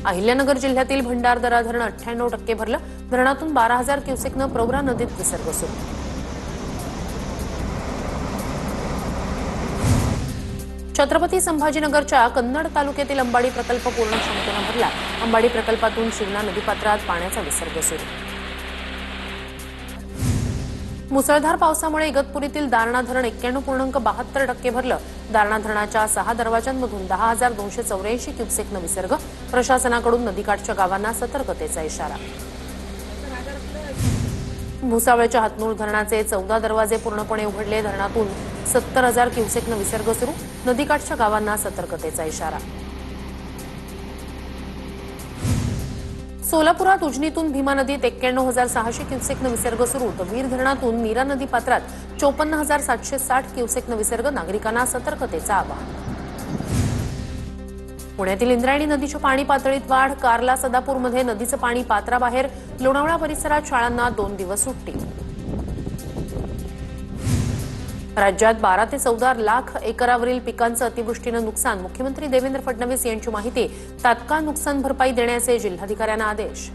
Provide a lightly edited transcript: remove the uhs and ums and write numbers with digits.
अहिल्यानगर जिल्ह्यातील भंडारदरा धरण 98% भरलं। धरणातून 12,000 क्युसेकनं प्रवरा नदीत विसर्ग सुरू। छत्रपती संभाजीनगरच्या कन्नड तालुक्यातील अंबाडी प्रकल्प पूर्ण क्षमतेनं भरला। अंबाडी प्रकल्पातून शिवना नदीपात्रात पाण्याचा विसर्ग सुरू। मुसळधार पावसामुळे इगतपुरीतील दारणा धरण 91.72% भरलं। दारणा धरणाच्या 6 दरवाजांमधून 10,284 क्युसेकनं विसर्ग। प्रशासनाकडून नदीकाठच्या गावांना सतर्कतेचा इशारा। भुसावळच्या हातनूर धरणाचे 14 दरवाजे पूर्णपणे उघडले। धरणातून 70,000 क्युसेकनं विसर्ग सुरू। नदीकाठच्या गावांना सतर्कतेचा इशारा। सोलापुरात उजनीतून भीमा नदीत 91,600 क्युसेकनं विसर्ग सुरू। तर वीर धरणातून मीरा नदी पात्रात 54,760 क्युसेकनं विसर्ग। नागरिकांना सतर्कतेचं आवाहन। पुण्यातील इंद्रायणी नदीच्या पाणी पातळीत वाढ। कारला सदापूरमध्ये नदीचं पाणी पात्राबाहेर। लोणावळा परिसरात शाळांना 2 दिवस सुट्टी। राज्यात 12 ते 14 लाख एकरावरील पिकांचं अतिवृष्टीनं नुकसान। मुख्यमंत्री देवेंद्र फडणवीस यांची माहिती। तात्काळ नुकसान भरपाई देण्याचे जिल्हाधिकाऱ्यांना आदेश।